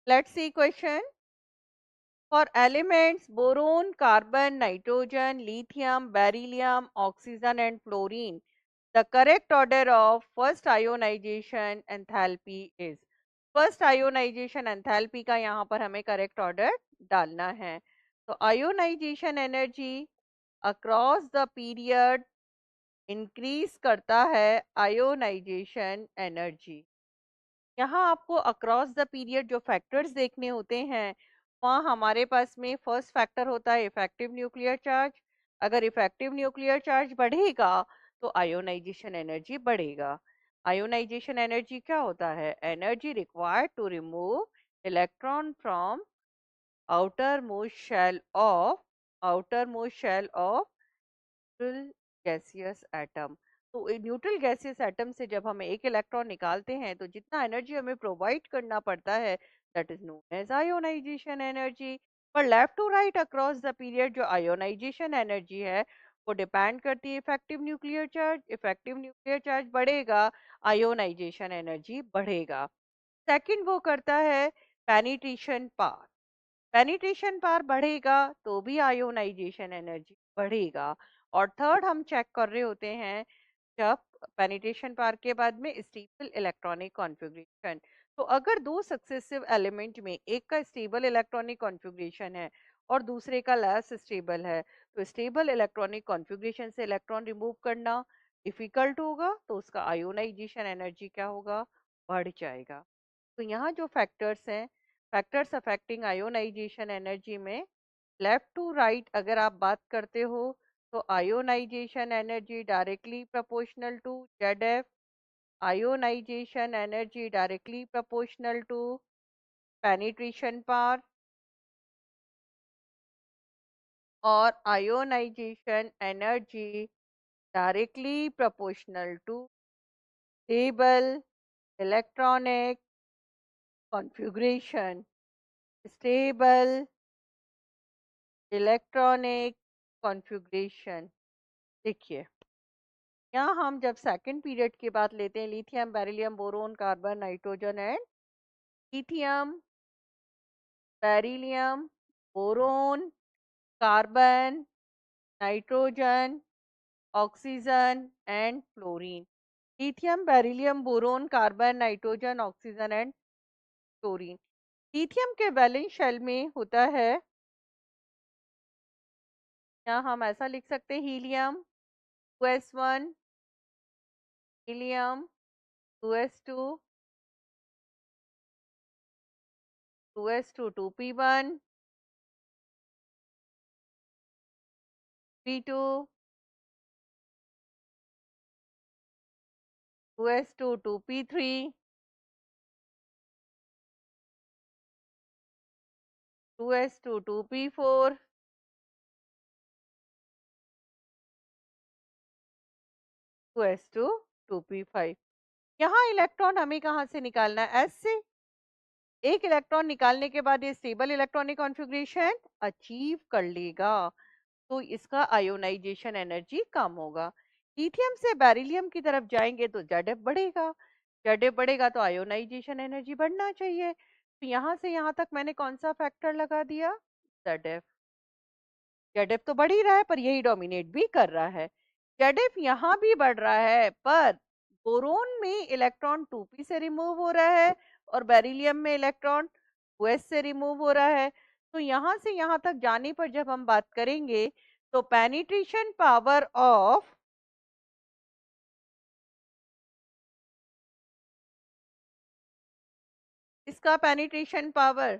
Let's see question. For elements boron, carbon, nitrogen, lithium, beryllium, oxygen and fluorine, the correct order of first ionization enthalpy is. First ionization enthalpy का यहाँ पर हमें correct order डालना है. तो ionization energy across the period increase करता है ionization energy. यहाँ आपको अक्रॉस द पीरियड जो फैक्टर्स देखने होते हैं, वहाँ हमारे पास में फर्स्ट फैक्टर होता है इफेक्टिव न्यूक्लियर चार्ज. अगर इफेक्टिव न्यूक्लियर चार्ज बढ़ेगा तो आयोनाइजेशन एनर्जी बढ़ेगा. आयोनाइजेशन एनर्जी क्या होता है? Energy required to remove electron from outer most shell of neutral gaseous atom. तो न्यूट्रल गैसियस एटम से जब हम एक इलेक्ट्रॉन निकालते हैं तो जितना एनर्जी हमें प्रोवाइड करना पड़ता है, that is known as ionisation energy. पर left to right across the period जो आयोनाइजेशन एनर्जी है वो डिपेंड करती है effective nuclear charge. Effective nuclear charge बढ़ेगा, आयोनाइजेशन एनर्जी बढ़ेगा. सेकंड वो करता है पेनिट्रेशन पावर. पेनिट्रेशन पावर बढ़ेगा तो भी आयोनाइजेशन एनर्जी बढ़ेगा. और थर्ड हम चेक कर रहे होते हैं जब पेनिट्रेशन पावर के बाद में स्टेबल इलेक्ट्रॉनिक कॉन्फ़िगरेशन. तो अगर दो सक्सेसिव एलिमेंट में एक का स्टेबल इलेक्ट्रॉनिक कॉन्फ़िगरेशन है और दूसरे का लेस स्टेबल है, तो स्टेबल इलेक्ट्रॉनिक कॉन्फ़िगरेशन से इलेक्ट्रॉन रिमूव करना डिफिकल्ट होगा, तो उसका आयोनाइजेशन एनर्जी क्या होगा? बढ़ जाएगा. तो यहाँ जो फैक्टर्स हैं, फैक्टर्स अफेक्टिंग आयोनाइजेशन एनर्जी में लेफ्ट टू राइट अगर आप बात करते हो तो ionisation energy directly proportional to Z. Ionization energy directly proportional to penetration power. और ionization energy directly proportional to stable electronic configuration. Stable electronic configuration. देखिए, यहाँ हम जब सेकंड पीरियड की बात लेते हैं, lithium, beryllium, boron, carbon, nitrogen and lithium, beryllium, boron, carbon, nitrogen, oxygen and fluorine. Lithium, beryllium, boron, carbon, nitrogen, oxygen and fluorine. Lithium के valence shell में होता है, यहाँ हम ऐसा लिख सकते हैं, helium 2s1, helium 2s2, 2s2 2p1, p2 2s2 2p3, 2s2 2p4, 2s2 2p5. यहाँ इलेक्ट्रॉन हमें कहाँ से निकालना है? एस से. एक इलेक्ट्रॉन निकालने के बाद ये स्टेबल इलेक्ट्रॉनिक कॉन्फ़िगरेशन अचीव कर लेगा, तो इसका आयोनाइजेशन एनर्जी कम होगा. लिथियम से बेरिलियम की तरफ जाएंगे तो जेड बढ़ेगा. जेड बढ़ेगा तो आयोनाइजेशन एनर्जी बढ़ना चाहिए. तो यहाँ से यहाँ तक मैंने कौन सा फैक्टर लगा दिया? जेड. जेड तो बढ़ ही रहा है पर यही डोमिनेट भी कर रहा है. जेड यहाँ भी बढ़ रहा है पर बोरोन में इलेक्ट्रॉन 2p से रिमूव हो रहा है और बेरिलियम में इलेक्ट्रॉन 2s से रिमूव हो रहा है. तो यहाँ से यहाँ तक जाने पर जब हम बात करेंगे तो पेनिट्रेशन पावर ऑफ इसका penetration power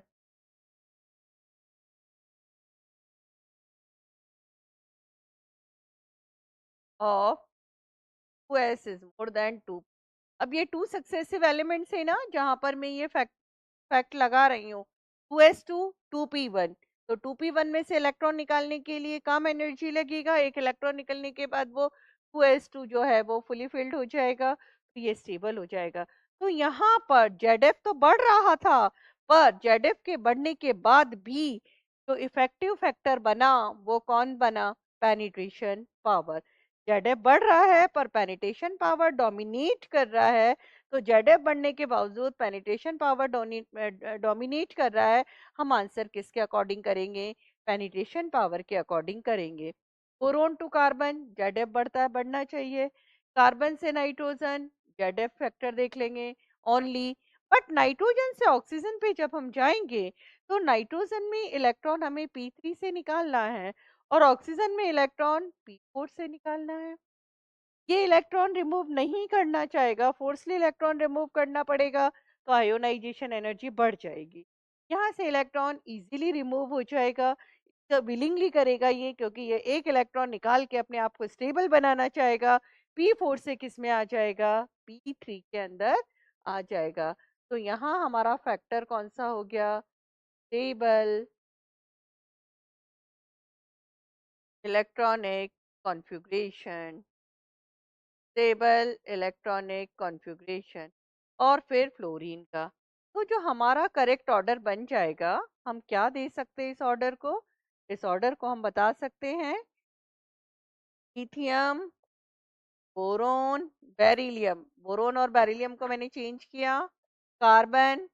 of 2s is more than 2. अब ये टू सक्सेसिव एलिमेंट्स है ना, जहां पर मैं ये फैक्ट लगा रही हूँ, 2s2 2p1. तो 2p1 में से इलेक्ट्रॉन निकालने के लिए कम एनर्जी लगेगा, एक इलेक्ट्रॉन निकलने के बाद वो 2s2 जो है वो फुली फिल्ड हो जाएगा, तो ये स्टेबल हो जाएगा. तो यहाँ पर जेड तो बढ़ रहा था, पर जेड के बढ़ने के बाद भी जो इफेक्टिव फैक्टर बना वो कौन बना? Penetration power. जेड बढ़ रहा है पर पेनिट्रेशन पावर डोमिनेट कर रहा है, तो जेड-एफ बढ़ने के बावजूद पेनिट्रेशन पावर डोमिनेट कर रहा है। हम आंसर किसके अकॉर्डिंग करेंगे? पेनिट्रेशन पावर के अकॉर्डिंग करेंगे। बोरोन टू कार्बन जेड-एफ बढ़ता है, बढ़ना चाहिए। कार्बन से नाइट्रोजन जेड-एफ फैक्टर देख लेंगे ओनली। बट नाइट्रोजन से ऑक्सीजन पे जब हम जाएंगे तो नाइट्रोजन में इलेक्ट्रॉन हमें p3 से निकालना है और ऑक्सीजन में इलेक्ट्रॉन p4 से निकालना है। ये इलेक्ट्रॉन रिमूव नहीं करना चाहेगा, फोर्सली इलेक्ट्रॉन रिमूव करना पड़ेगा, तो आयोनाइजेशन एनर्जी बढ़ जाएगी। यहाँ से इलेक्ट्रॉन इजीली रिमूव हो जाएगा, तो विलिंगली करेगा ये, क्योंकि ये एक इलेक्ट्रॉन निकाल के अपने आप को स्टेबल बनाना चाहेगा। p4 से किस में आ जाएगा? p3 के अंदर आ जाएगा। तो यहाँ हमारा फैक्टर कौन सा हो गया? Stable electronic configuration, stable electronic configuration और फिर फ्लोरीन का। तो जो हमारा करेक्ट ऑर्डर बन जाएगा, हम क्या दे सकते हैं इस ऑर्डर को? इस ऑर्डर को हम बता सकते हैं लिथियम, बोरोन, बेरिलियम। बोरोन और बेरिलियम को मैंने चेंज किया, कार्बन,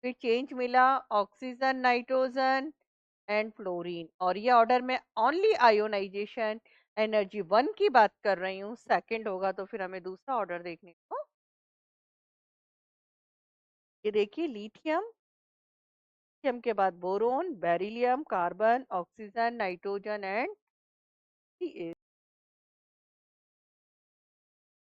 फिर चेंज मिला ऑक्सीजन, नाइट्रोजन एंड फ्लोरीन। और ये ऑर्डर में ओनली आयोनाइजेशन एनर्जी 1 की बात कर रही हूँ। सेकंड होगा तो फिर हमें दूसरा ऑर्डर देखने को। ये देखिए लिथियम, लिथियम के बाद boron, beryllium, carbon, oxygen, nitrogen and C